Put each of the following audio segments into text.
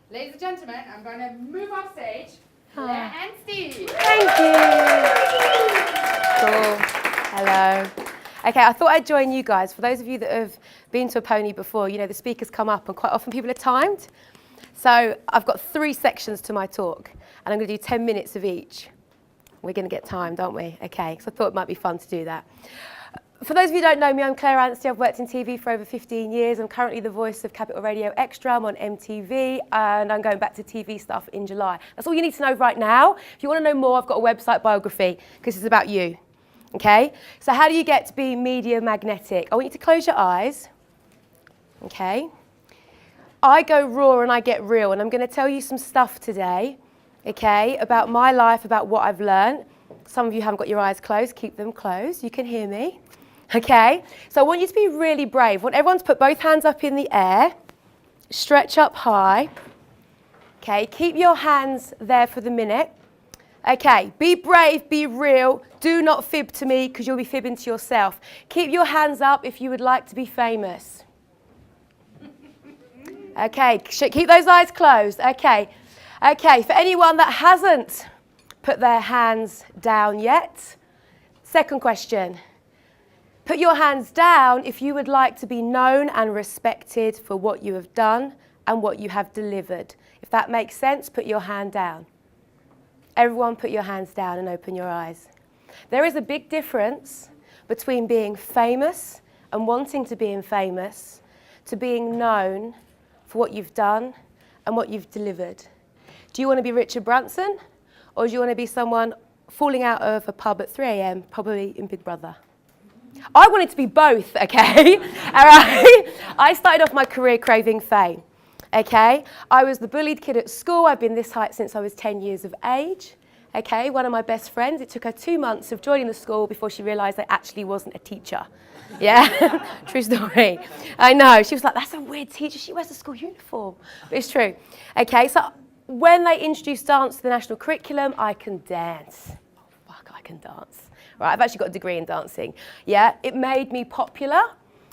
Ladies and gentlemen, I'm going to move off stage. Claire Anstey. Thank you. Cool. Hello. Okay, I thought I'd join you guys. For those of you that have been to a pony before, you know the speakers come up and quite often people are timed. So I've got 3 sections to my talk and I'm going to do 10 minutes of each. We're going to get timed, aren't we? Okay, so I thought it might be fun to do that. For those of you who don't know me, I'm Claire Anstey. I've worked in TV for over 15 years. I'm currently the voice of Capital Radio Extra. I'm on MTV, and I'm going back to TV stuff in July. That's all you need to know right now. If you want to know more, I've got a website biography, because it's about you. Okay? So how do you get to be media magnetic? I want you to close your eyes. Okay? I go raw and I get real, and I'm going to tell you some stuff today, okay, about my life, about what I've learned. Some of you haven't got your eyes closed. Keep them closed. You can hear me. Okay, so I want you to be really brave. I want everyone to put both hands up in the air, stretch up high. Okay, keep your hands there for the minute. Okay, be brave, be real. Do not fib to me because you'll be fibbing to yourself. Keep your hands up if you would like to be famous. Okay, keep those eyes closed. Okay, for anyone that hasn't put their hands down yet, second question. Put your hands down if you would like to be known and respected for what you have done and what you have delivered. If that makes sense, put your hand down. Everyone put your hands down and open your eyes. There is a big difference between being famous and wanting to be famous to being known for what you've done and what you've delivered. Do you want to be Richard Branson or do you want to be someone falling out of a pub at 3 a.m, probably in Big Brother? I wanted to be both, okay? All right? I started off my career craving fame, okay? I was the bullied kid at school. I've been this height since I was 10 years of age, okay? One of my best friends, it took her 2 months of joining the school before she realised I actually wasn't a teacher. Yeah? True story. I know. She was like, that's a weird teacher. She wears a school uniform. But it's true. Okay, so when they introduced dance to the national curriculum, I can dance. Oh, fuck, I can dance. Right, I've actually got a degree in dancing. Yeah, it made me popular.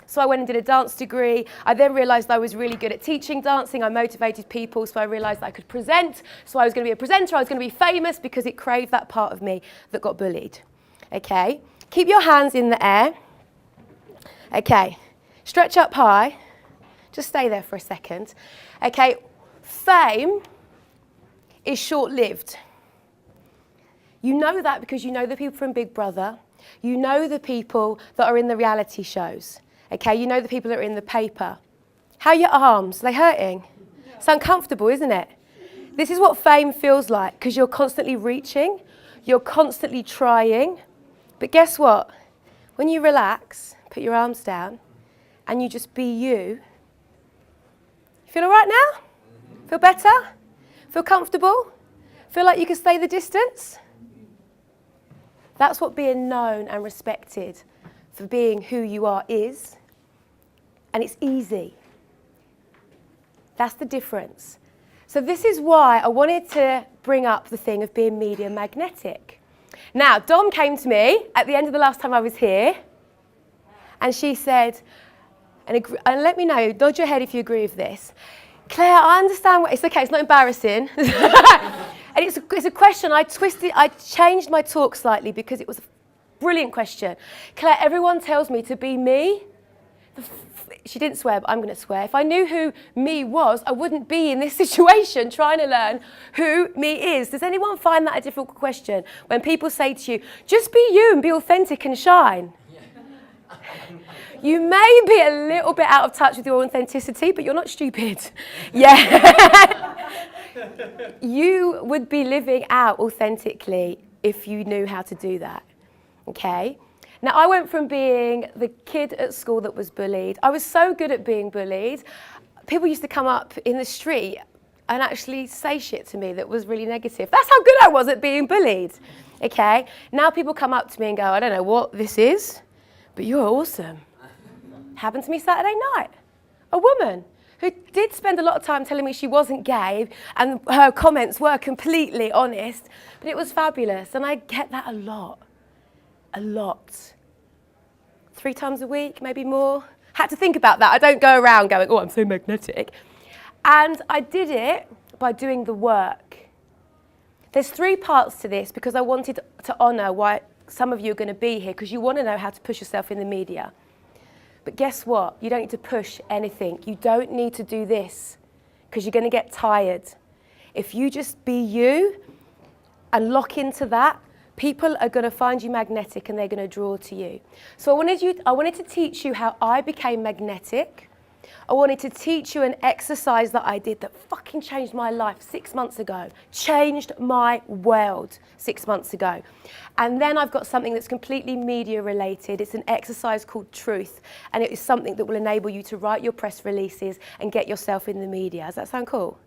So I went and did a dance degree. I then realised I was really good at teaching dancing. I motivated people, so I realised I could present. So I was going to be a presenter. I was going to be famous because it craved that part of me that got bullied. Okay, keep your hands in the air. Okay, stretch up high. Just stay there for a second. Okay, fame is short-lived. You know that because you know the people from Big Brother. You know the people that are in the reality shows. Okay, you know the people that are in the paper. How are your arms? Are they hurting? It's uncomfortable, isn't it? This is what fame feels like because you're constantly reaching. You're constantly trying. But guess what? When you relax, put your arms down, and you just be you. Feel all right now? Feel better? Feel comfortable? Feel like you can stay the distance? That's what being known and respected for being who you are is. And it's easy. That's the difference. So this is why I wanted to bring up the thing of being media magnetic. Now, Dom came to me at the end of the last time I was here, and she said, and let me know, nod your head if you agree with this. Claire, I understand what, it's okay, it's not embarrassing. And it's a question, I changed my talk slightly because it was a brilliant question. Claire, everyone tells me to be me. She didn't swear, but I'm going to swear. If I knew who me was, I wouldn't be in this situation trying to learn who me is. Does anyone find that a difficult question? When people say to you, just be you and be authentic and shine. Yeah. You may be a little bit out of touch with your authenticity, but you're not stupid. Yeah. You would be living out authentically if you knew how to do that, okay? Now, I went from being the kid at school that was bullied. I was so good at being bullied. People used to come up in the street and actually say shit to me that was really negative. That's how good I was at being bullied, okay? Now people come up to me and go, I don't know what this is, but you're awesome. Happened to me Saturday night. A woman who did spend a lot of time telling me she wasn't gay and her comments were completely honest, but it was fabulous. And I get that a lot. 3 times a week, maybe more. Had to think about that. I don't go around going, oh, I'm so magnetic. And I did it by doing the work. There's 3 parts to this because I wanted to honour why some of you are going to be here, because you want to know how to push yourself in the media. But guess what? You don't need to push anything. You don't need to do this because you're going to get tired. If you just be you and lock into that, people are going to find you magnetic and they're going to draw to you. So I wanted to teach you how I became magnetic. I wanted to teach you an exercise that I did that fucking changed my life 6 months ago. Changed my world 6 months ago. And then I've got something that's completely media related. It's an exercise called Truth. And it is something that will enable you to write your press releases and get yourself in the media. Does that sound cool?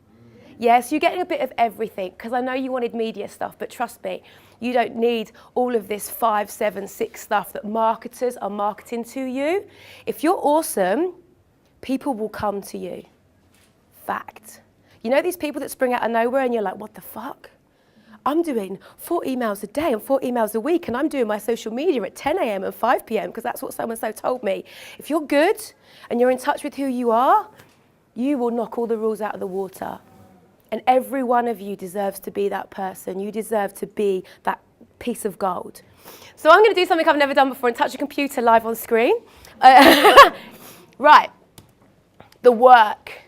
Yes, you're getting a bit of everything, because I know you wanted media stuff, but trust me, you don't need all of this 5, 7, 6 stuff that marketers are marketing to you. If you're awesome, people will come to you. Fact. You know these people that spring out of nowhere and you're like, what the fuck? I'm doing 4 emails a day and 4 emails a week, and I'm doing my social media at 10 a.m. and 5 p.m. because that's what so-and-so told me. If you're good and you're in touch with who you are, you will knock all the rules out of the water. And every one of you deserves to be that person. You deserve to be that piece of gold. So I'm going to do something I've never done before and touch a computer live on screen. Right. The work.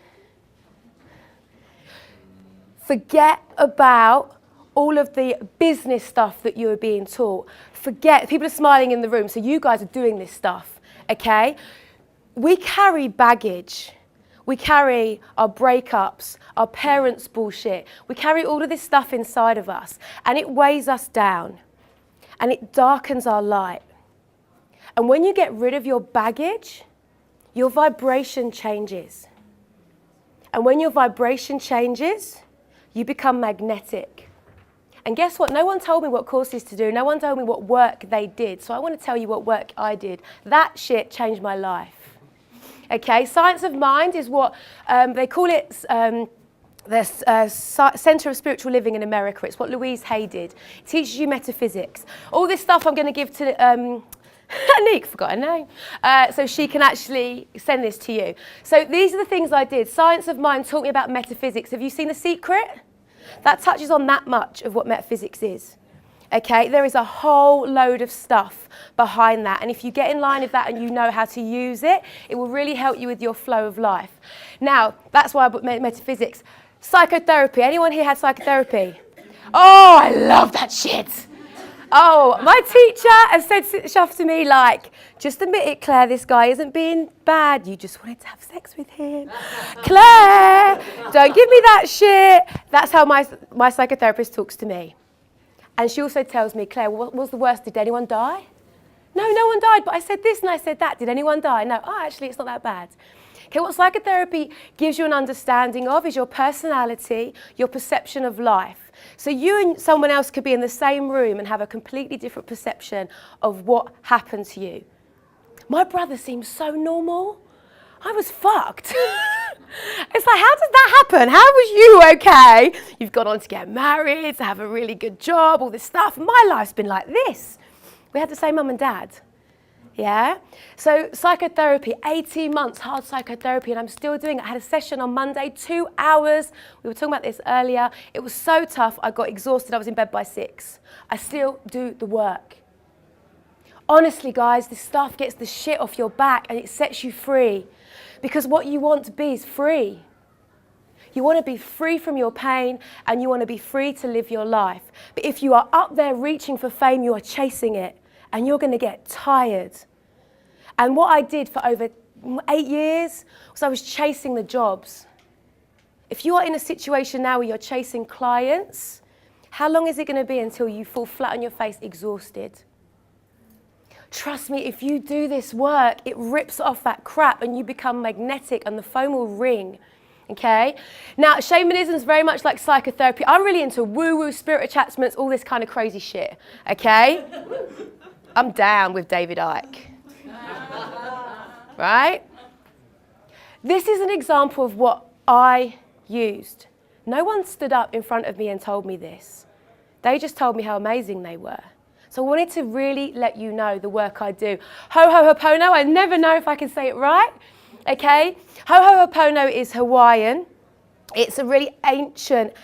Forget about all of the business stuff that you are being taught. Forget, people are smiling in the room, so you guys are doing this stuff, okay? We carry baggage. We carry our breakups, our parents' bullshit. We carry all of this stuff inside of us, and it weighs us down, and it darkens our light. And when you get rid of your baggage, your vibration changes. And when your vibration changes, you become magnetic. And guess what? No one told me what courses to do. No one told me what work they did. So I want to tell you what work I did. That shit changed my life. Okay, science of mind is what they call it the Center of Spiritual Living in America. It's what Louise Hay did. It teaches you metaphysics. All this stuff I'm going to give to Nick, forgot her name, so she can actually send this to you. So these are the things I did. Science of mind taught me about metaphysics. Have you seen The Secret? That touches on that much of what metaphysics is. Okay, there is a whole load of stuff behind that. And if you get in line with that and you know how to use it, it will really help you with your flow of life. Now, that's why I put metaphysics. Psychotherapy. Anyone here had psychotherapy? Oh, I love that shit. Oh, my teacher has said stuff to me like, just admit it, Claire, this guy isn't being bad. You just wanted to have sex with him. Claire, don't give me that shit. That's how my psychotherapist talks to me. And she also tells me, Claire, what was the worst? Did anyone die? No one died, but I said this and I said that. Did anyone die? No. Oh, actually, it's not that bad. Okay, what psychotherapy gives you an understanding of is your personality, your perception of life. So you and someone else could be in the same room and have a completely different perception of what happened to you. My brother seems so normal. I was fucked. It's like, how did that happen? How was you okay? You've gone on to get married, to have a really good job, all this stuff. My life's been like this. We had the same mum and dad. Yeah? So psychotherapy, 18 months, hard psychotherapy, and I'm still doing it. I had a session on Monday, 2 hours. We were talking about this earlier. It was so tough, I got exhausted. I was in bed by 6. I still do the work. Honestly, guys, this stuff gets the shit off your back and it sets you free. Because what you want to be is free. You want to be free from your pain and you want to be free to live your life. But if you are up there reaching for fame, you are chasing it and you're going to get tired. And what I did for over 8 years was I was chasing the jobs. If you are in a situation now where you're chasing clients, how long is it going to be until you fall flat on your face exhausted? Trust me, if you do this work, it rips off that crap and you become magnetic and the phone will ring, okay? Now, shamanism is very much like psychotherapy. I'm really into woo-woo, spirit attachments, all this kind of crazy shit, okay? I'm down with David Icke, right? This is an example of what I used. No one stood up in front of me and told me this. They just told me how amazing they were. So I wanted to really let you know the work I do. Ho'oponopono, I never know if I can say it right, okay? Ho'oponopono is Hawaiian, It's a really ancient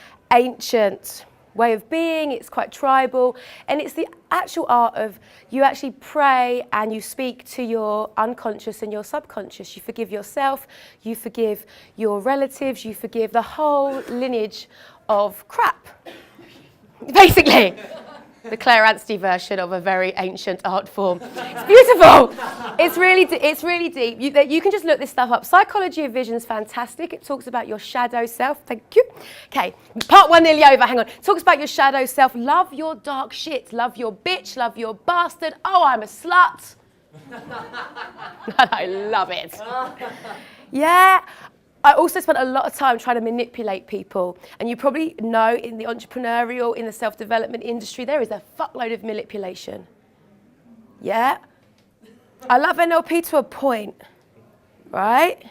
way of being. It's quite tribal, and it's the actual art of you actually pray and you speak to your unconscious and your subconscious. You forgive yourself, you forgive your relatives, you forgive the whole lineage of crap, basically. The Claire Anstey version of a very ancient art form. It's beautiful. It's really deep. You can just look this stuff up. Psychology of Vision is fantastic. It talks about your shadow self. Thank you. Okay, part 1 nearly over. Hang on. It talks about your shadow self. Love your dark shit. Love your bitch. Love your bastard. Oh, I'm a slut. I love it. Yeah. I also spent a lot of time trying to manipulate people. And you probably know in the entrepreneurial, in the self-development industry, there is a fuckload of manipulation. Yeah? I love NLP to a point, right?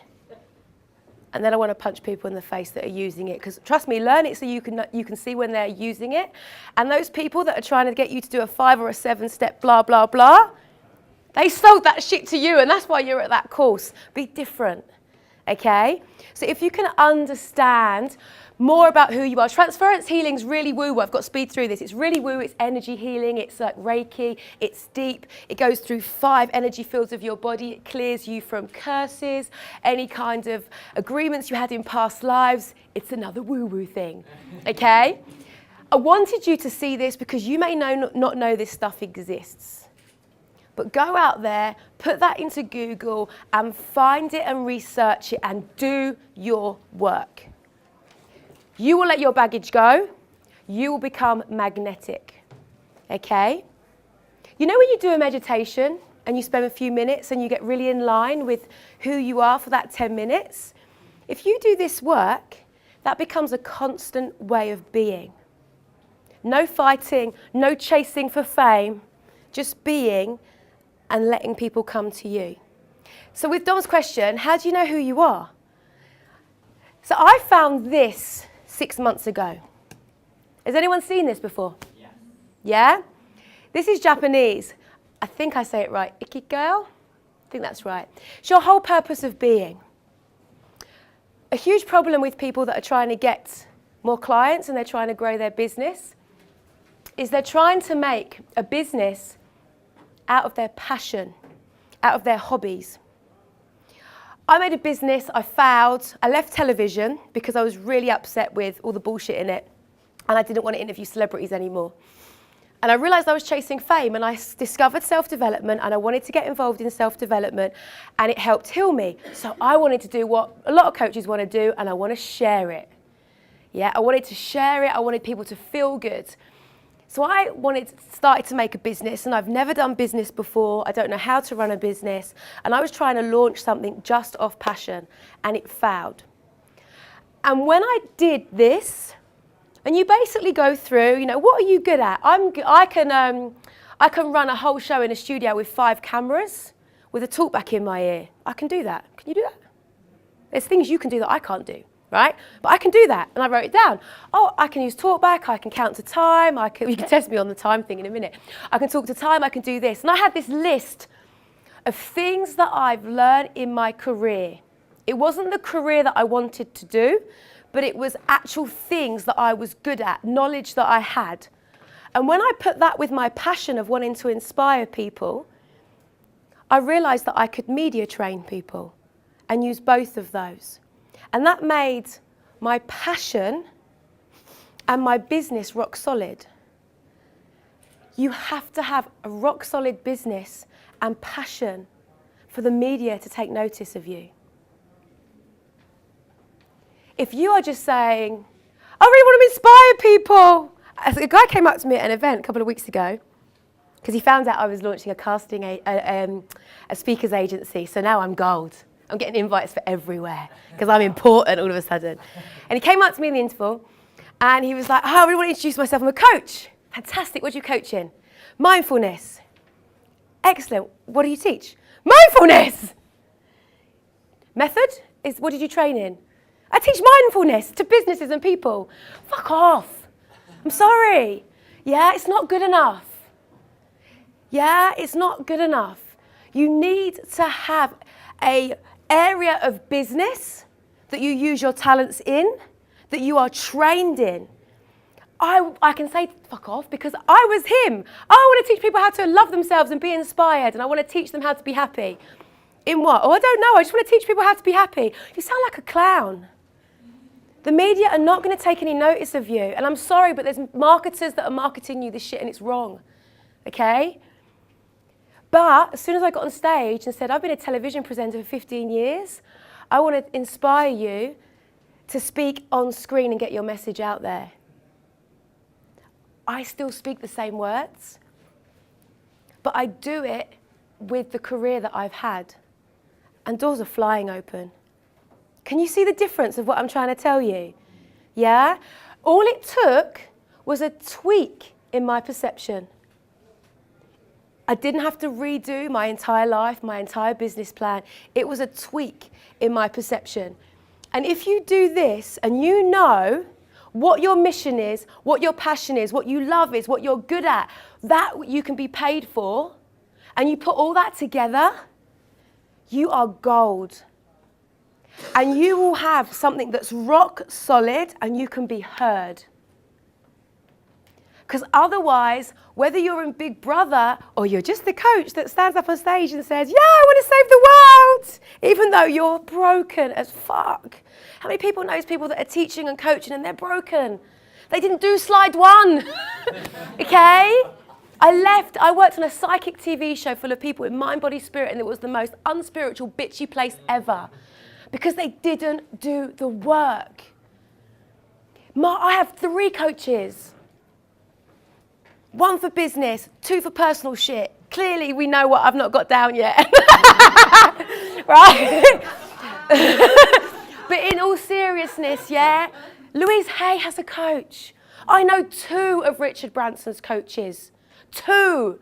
And then I want to punch people in the face that are using it. Because trust me, learn it so you can see when they're using it. And those people that are trying to get you to do a 5 or a 7-step blah, blah, blah, they sold that shit to you. And that's why you're at that course. Be different. Okay? So if you can understand more about who you are. Transference healing's really woo-woo. I've got to speed through this. It's really woo. It's energy healing. It's like Reiki. It's deep. It goes through 5 energy fields of your body. It clears you from curses, any kind of agreements you had in past lives. It's another woo-woo thing. Okay? I wanted you to see this because you may not know this stuff exists. But go out there, put that into Google and find it and research it and do your work. You will let your baggage go. You will become magnetic. Okay? You know when you do a meditation and you spend a few minutes and you get really in line with who you are for that 10 minutes? If you do this work, that becomes a constant way of being. No fighting, no chasing for fame, just being and letting people come to you. So with Dom's question, how do you know who you are? So I found this 6 months ago. Has anyone seen this before? Yeah. Yeah? This is Japanese. I think I say it right. Ikigai? I think that's right. It's your whole purpose of being. A huge problem with people that are trying to get more clients and they're trying to grow their business is they're trying to make a business out of their passion, out of their hobbies. I made a business, I failed, I left television because I was really upset with all the bullshit in it and I didn't want to interview celebrities anymore. And I realised I was chasing fame and I discovered self-development and I wanted to get involved in self-development and it helped heal me. So I wanted to do what a lot of coaches want to do and I want to share it. Yeah, I wanted to share it, I wanted people to feel good. So I started to make a business and I've never done business before. I don't know how to run a business. And I was trying to launch something just off passion and it failed. And when I did this, and you basically go through, you know, what are you good at? I can run a whole show in a studio with 5 cameras with a talkback in my ear. I can do that. Can you do that? There's things you can do that I can't do. Right? But I can do that, and I wrote it down. Oh, I can use talkback, I can count to time, you can test me on the time thing in a minute. I can talk to time, I can do this. And I had this list of things that I've learned in my career. It wasn't the career that I wanted to do, but it was actual things that I was good at, knowledge that I had. And when I put that with my passion of wanting to inspire people, I realised that I could media train people and use both of those. And that made my passion and my business rock solid. You have to have a rock solid business and passion for the media to take notice of you. If you are just saying, I really want to inspire people. A guy came up to me at an event a couple of weeks ago because he found out I was launching a speakers agency. So now I'm gold. I'm getting invites for everywhere because I'm important all of a sudden. And he came up to me in the interval and he was like, oh, I really want to introduce myself. I'm a coach. Fantastic. What do you coach in? Mindfulness. Excellent. What do you teach? Mindfulness. Method is, what did you train in? I teach mindfulness to businesses and people. Fuck off. I'm sorry. Yeah, it's not good enough. Yeah, it's not good enough. You need to have an area of business that you use your talents in that you are trained in. I can say fuck off because I was him. I want to teach people how to love themselves and be inspired, and I want to teach them how to be happy. In what? Oh, I don't know. I just want to teach people how to be happy. You sound like a clown. The media are not going to take any notice of you. And I'm sorry, but there's marketers that are marketing you this shit and it's wrong. Okay? But as soon as I got on stage and said, I've been a television presenter for 15 years, I want to inspire you to speak on screen and get your message out there. I still speak the same words, but I do it with the career that I've had. And doors are flying open. Can you see the difference of what I'm trying to tell you? Yeah? All it took was a tweak in my perception. I didn't have to redo my entire life, my entire business plan. It was a tweak in my perception. And if you do this and you know what your mission is, what your passion is, what you love is, what you're good at, that you can be paid for, and you put all that together, you are gold. And you will have something that's rock solid and you can be heard. Because otherwise, whether you're in Big Brother or you're just the coach that stands up on stage and says, yeah, I want to save the world, even though you're broken as fuck. How many people know people that are teaching and coaching and they're broken? They didn't do slide 1, okay? I worked on a psychic TV show full of people in mind, body, spirit, and it was the most unspiritual, bitchy place ever. Because they didn't do the work. I have 3 coaches. 1 for business, 2 for personal shit. Clearly, we know what I've not got down yet. Right? But in all seriousness, yeah, Louise Hay has a coach. I know 2 of Richard Branson's coaches. 2.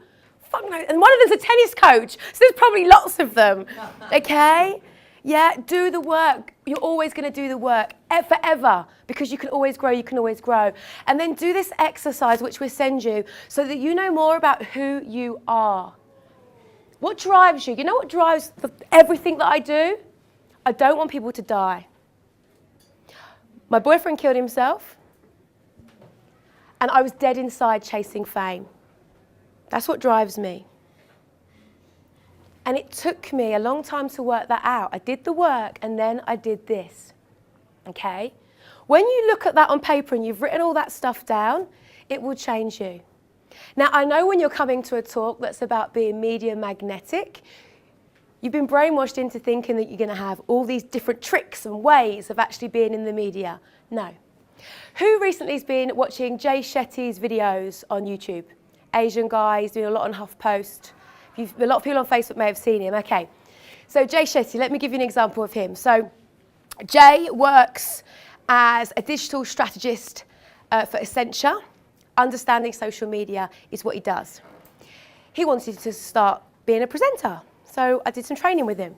Fuck no. And one of them's a tennis coach, so there's probably lots of them. Okay? Yeah, do the work. You're always going to do the work forever because you can always grow, you can always grow. And then do this exercise, which we'll send you, so that you know more about who you are. What drives you? You know what drives everything that I do? I don't want people to die. My boyfriend killed himself, and I was dead inside chasing fame. That's what drives me. And it took me a long time to work that out. I did the work and then I did this, okay? When you look at that on paper and you've written all that stuff down, it will change you. Now, I know when you're coming to a talk that's about being media magnetic, you've been brainwashed into thinking that you're going to have all these different tricks and ways of actually being in the media. No. Who recently has been watching Jay Shetty's videos on YouTube? Asian guy, he's doing a lot on HuffPost. A lot of people on Facebook may have seen him. Okay, so Jay Shetty, let me give you an example of him. So Jay works as a digital strategist for Accenture. Understanding social media is what he does. He wanted to start being a presenter, so I did some training with him.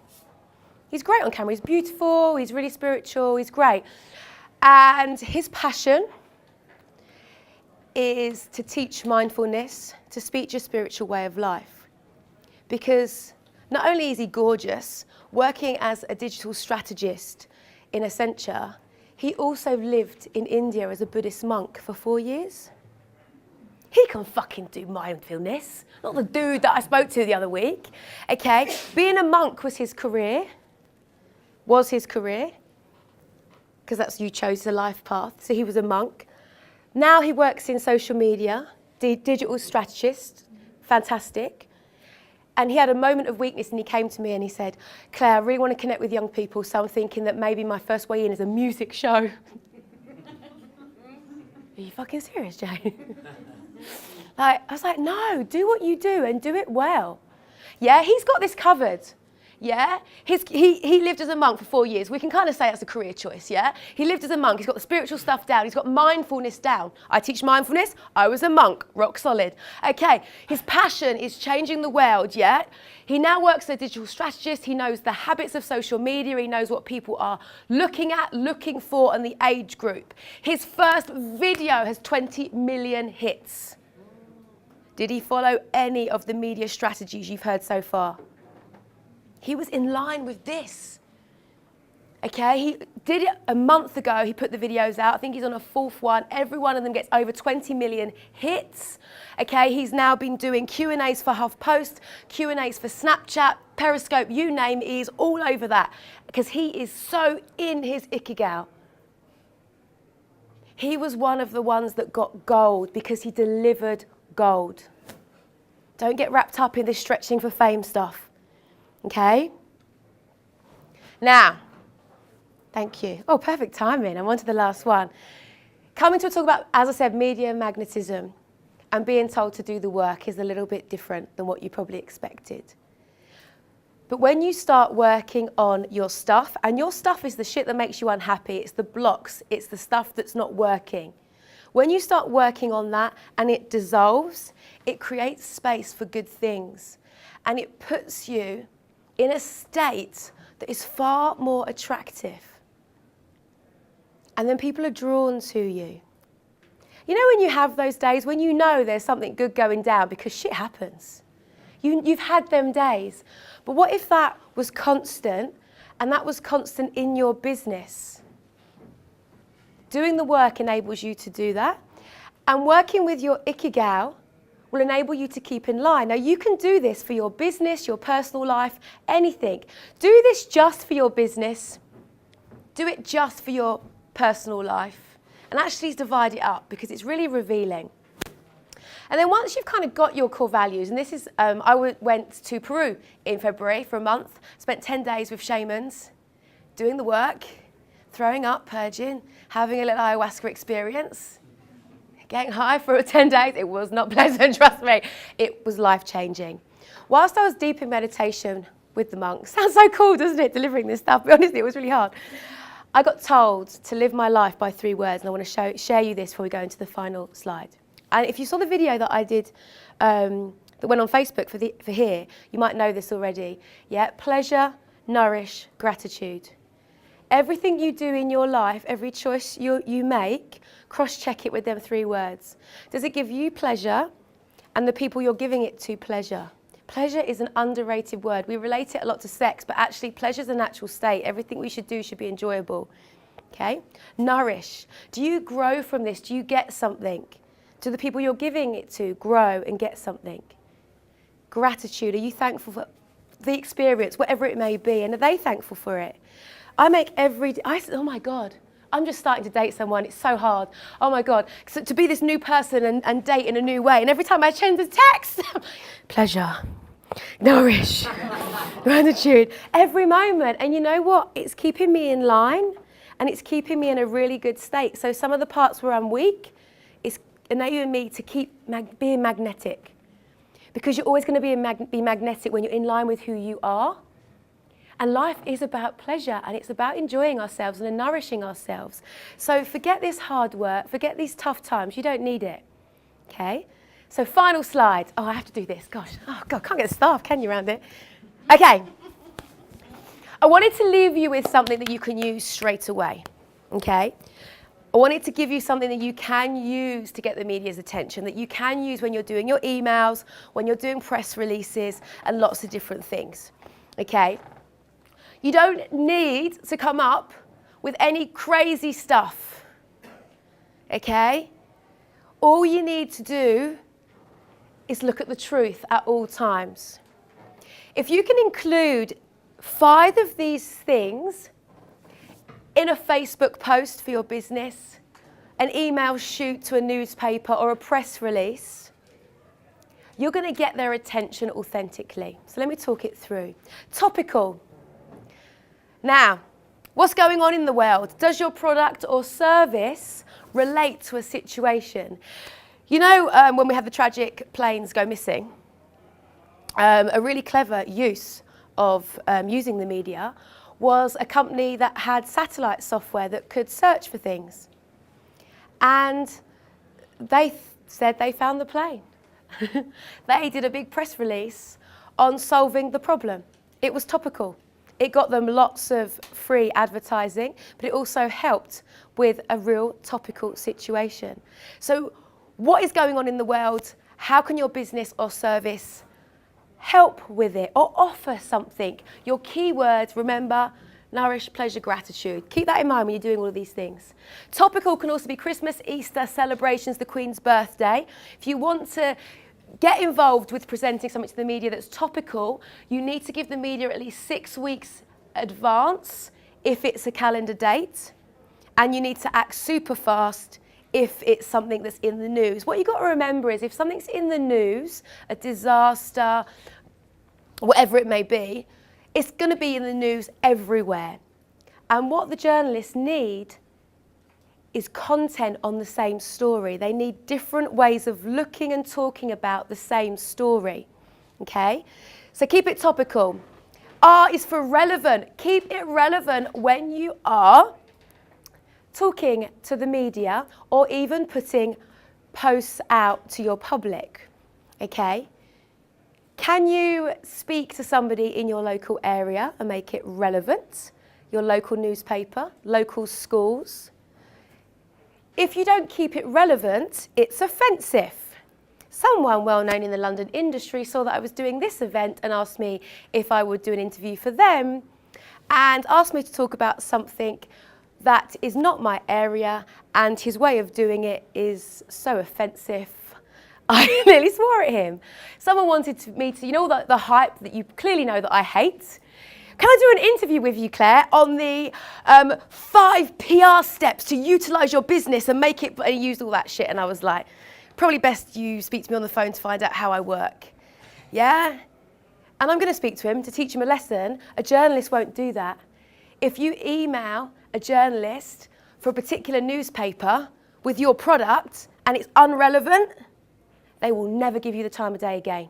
He's great on camera, he's beautiful, he's really spiritual, he's great. And his passion is to teach mindfulness, to speak your spiritual way of life. Because not only is he gorgeous, working as a digital strategist in Accenture, he also lived in India as a Buddhist monk for 4 years. He can fucking do mindfulness, not the dude that I spoke to the other week. Okay, being a monk was his career, because that's you chose the life path. So he was a monk. Now he works in social media, digital strategist, fantastic. And he had a moment of weakness and he came to me and he said, Claire, I really want to connect with young people, so I'm thinking that maybe my first way in is a music show. Are you fucking serious, Jay? I was like, no, do what you do and do it well. Yeah, he's got this covered. Yeah, he lived as a monk for 4 years. We can kind of say that's a career choice, yeah? He lived as a monk. He's got the spiritual stuff down. He's got mindfulness down. I teach mindfulness. I was a monk, rock solid. Okay, his passion is changing the world, yeah? He now works as a digital strategist. He knows the habits of social media. He knows what people are looking at, looking for, and the age group. His first video has 20 million hits. Did he follow any of the media strategies you've heard so far? He was in line with this. Okay, he did it a month ago. He put the videos out. I think he's on a 4th one. Every one of them gets over 20 million hits. Okay, he's now been doing Q&As for HuffPost, Q&As for Snapchat, Periscope, you name it. He's all over that because he is so in his ikigai. He was one of the ones that got gold because he delivered gold. Don't get wrapped up in this stretching for fame stuff. Okay? Now, thank you. Oh, perfect timing. I'm on to the last one. Coming to talk about, as I said, media magnetism and being told to do the work is a little bit different than what you probably expected. But when you start working on your stuff, and your stuff is the shit that makes you unhappy, it's the blocks, it's the stuff that's not working. When you start working on that and it dissolves, it creates space for good things. And it puts you in a state that is far more attractive. And then people are drawn to you. You know when you have those days when you know there's something good going down because shit happens. You've had them days. But what if that was constant and that was constant in your business? Doing the work enables you to do that. And working with your ikigai will enable you to keep in line. Now, you can do this for your business, your personal life, anything. Do this just for your business. Do it just for your personal life. And actually divide it up because it's really revealing. And then once you've kind of got your core values, and this is, I went to Peru in February for a month, spent 10 days with shamans, doing the work, throwing up, purging, having a little ayahuasca experience, getting high for 10 days. It was not pleasant, trust me. It was life-changing. Whilst I was deep in meditation with the monks, sounds so cool, doesn't it, delivering this stuff, but honestly, it was really hard. I got told to live my life by 3 words, and I want to share you this before we go into the final slide. And if you saw the video that I did that went on Facebook for here, you might know this already. Yeah, pleasure, nourish, gratitude. Everything you do in your life, every choice you make, cross-check it with them 3 words. Does it give you pleasure and the people you're giving it to pleasure? Pleasure is an underrated word. We relate it a lot to sex, but actually pleasure is a natural state. Everything we should do should be enjoyable. Okay? Nourish. Do you grow from this? Do you get something? Do the people you're giving it to grow and get something? Gratitude. Are you thankful for the experience, whatever it may be? And are they thankful for it? I make oh my God, I'm just starting to date someone. It's so hard. Oh my God. So to be this new person and date in a new way. And every time I change the text, pleasure, nourish, gratitude, every moment. And you know what? It's keeping me in line and it's keeping me in a really good state. So some of the parts where I'm weak, it's enabling me to keep being magnetic. Because you're always going to be magnetic when you're in line with who you are. And life is about pleasure, and it's about enjoying ourselves and nourishing ourselves. So forget this hard work, forget these tough times. You don't need it. Okay? So final slide. Oh, I have to do this. Gosh. Oh, God, can't get the staff, can you, around it? Okay. I wanted to leave you with something that you can use straight away. Okay? I wanted to give you something that you can use to get the media's attention, that you can use when you're doing your emails, when you're doing press releases, and lots of different things. Okay? You don't need to come up with any crazy stuff, okay? All you need to do is look at the truth at all times. If you can include 5 of these things in a Facebook post for your business, an email shoot to a newspaper or a press release, you're going to get their attention authentically. So let me talk it through. Topical. Now, what's going on in the world? Does your product or service relate to a situation? You know, when we had the tragic planes go missing, a really clever use of using the media was a company that had satellite software that could search for things. And they said they found the plane. They did a big press release on solving the problem. It was topical. It got them lots of free advertising, but it also helped with a real topical situation. So what is going on in the world? How can your business or service help with it or offer something? Your keywords, remember, nourish, pleasure, gratitude. Keep that in mind when you're doing all of these things. Topical can also be Christmas, Easter, celebrations, the Queen's birthday. If you want to get involved with presenting something to the media that's topical, you need to give the media at least 6 weeks advance if it's a calendar date, and you need to act super fast if it's something that's in the news. What you've got to remember is if something's in the news, a disaster, whatever it may be, it's going to be in the news everywhere. And what the journalists need is content on the same story. They need different ways of looking and talking about the same story. Okay? So keep it topical. R is for relevant. Keep it relevant when you are talking to the media or even putting posts out to your public. Okay? Can you speak to somebody in your local area and make it relevant? Your local newspaper, local schools. If you don't keep it relevant, it's offensive. Someone well known in the London industry saw that I was doing this event and asked me if I would do an interview for them and asked me to talk about something that is not my area, and his way of doing it is so offensive. I nearly swore at him. Someone wanted me to, you know, the hype that you clearly know that I hate. Can I do an interview with you, Claire, on the 5 PR steps to utilise your business and make it, and he used all that shit, and I was like, probably best you speak to me on the phone to find out how I work. Yeah? And I'm going to speak to him to teach him a lesson. A journalist won't do that. If you email a journalist for a particular newspaper with your product and it's unrelevant, they will never give you the time of day again.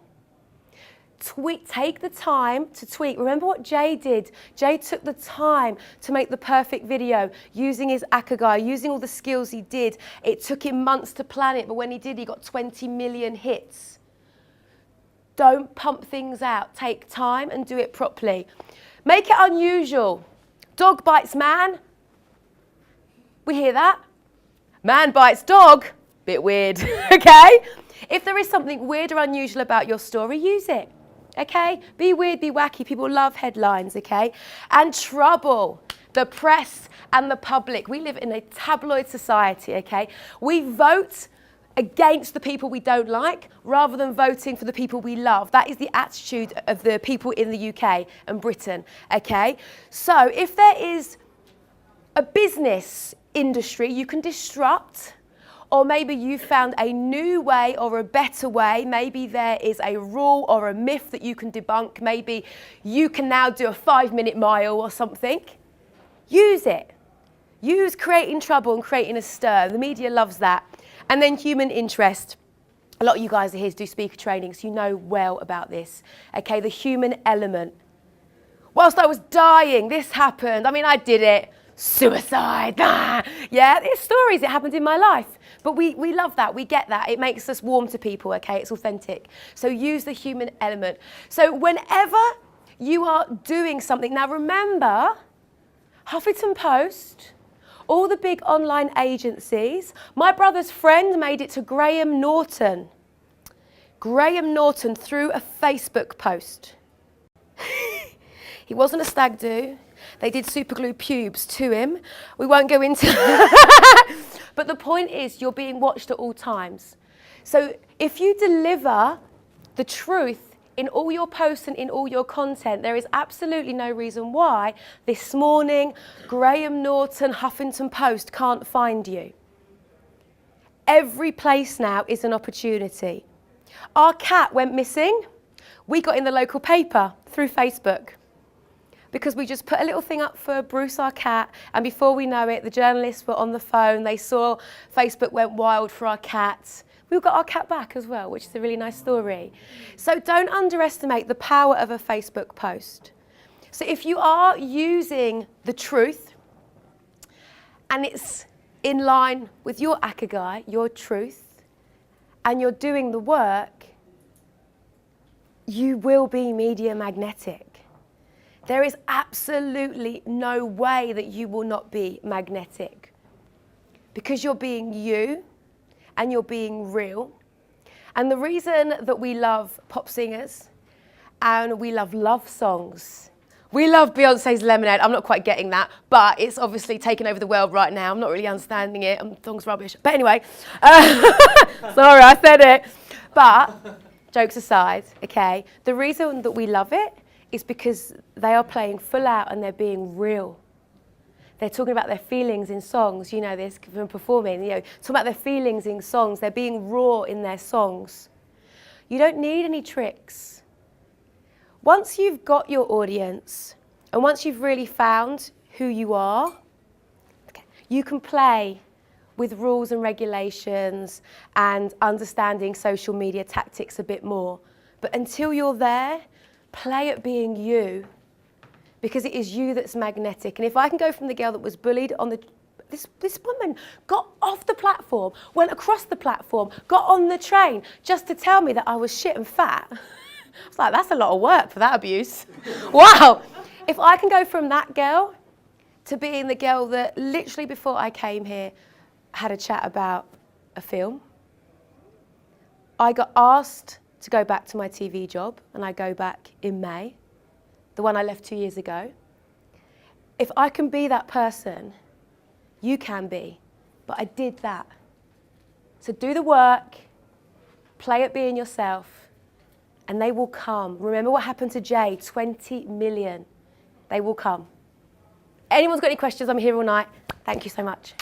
Take the time to tweak. Remember what Jay did? Jay took the time to make the perfect video using his Akagai, using all the skills he did. It took him months to plan it, but when he did, he got 20 million hits. Don't pump things out. Take time and do it properly. Make it unusual. Dog bites man. We hear that. Man bites dog. Bit weird, okay? If there is something weird or unusual about your story, use it, okay? Be weird, be wacky. People love headlines, okay? And trouble, the press and the public. We live in a tabloid society, okay? We vote against the people we don't like rather than voting for the people we love. That is the attitude of the people in the UK and Britain, okay? So if there is a business industry you can disrupt, or maybe you found a new way or a better way, maybe there is a rule or a myth that you can debunk, maybe you can now do a 5-minute mile or something, use it. Use creating trouble and creating a stir. The media loves that. And then human interest. A lot of you guys are here to do speaker training, so you know well about this. Okay, the human element. Whilst I was dying, this happened. I mean, I did it. Suicide. Yeah, there's stories. It happened in my life. But we love that. We get that. It makes us warm to people, okay? It's authentic. So use the human element. So whenever you are doing something, now remember, Huffington Post, all the big online agencies, my brother's friend made it to Graham Norton. Graham Norton threw a Facebook post. He wasn't a stag do. They did superglue pubes to him. We won't go into But the point is, you're being watched at all times. So if you deliver the truth in all your posts and in all your content, there is absolutely no reason why this morning Graham Norton, Huffington Post can't find you. Every place now is an opportunity. Our cat went missing. We got in the local paper through Facebook, because we just put a little thing up for Bruce, our cat, and before we know it, the journalists were on the phone. They saw Facebook went wild for our cat. We got our cat back as well, which is a really nice story. So don't underestimate the power of a Facebook post. So if you are using the truth, and it's in line with your Akagai, your truth, and you're doing the work, you will be media magnetic. There is absolutely no way that you will not be magnetic, because you're being you and you're being real. And the reason that we love pop singers and we love songs, We love Beyonce's Lemonade. I'm not quite getting that, but it's obviously taken over the world right now. I'm not really understanding it. The song's rubbish. But anyway, sorry, I said it. But jokes aside, okay, the reason that we love it is because they are playing full out and they're being real. They're talking about their feelings in songs, you know this from performing, you know, talking about their feelings in songs. They're being raw in their songs. You don't need any tricks. Once you've got your audience and once you've really found who you are, okay, you can play with rules and regulations and understanding social media tactics a bit more. But until you're there, play at being you, because it is you that's magnetic. And if I can go from the girl that was bullied on the... This woman got off the platform, went across the platform, got on the train just to tell me that I was shit and fat. I was like, that's a lot of work for that abuse. Wow. If I can go from that girl to being the girl that literally before I came here had a chat about a film. I got asked to go back to my TV job, and I go back in May, the one I left 2 years ago. If I can be that person, you can be. But I did that. So do the work, play at being yourself, and they will come. Remember what happened to Jay, 20 million. They will come. Anyone's got any questions? I'm here all night. Thank you so much.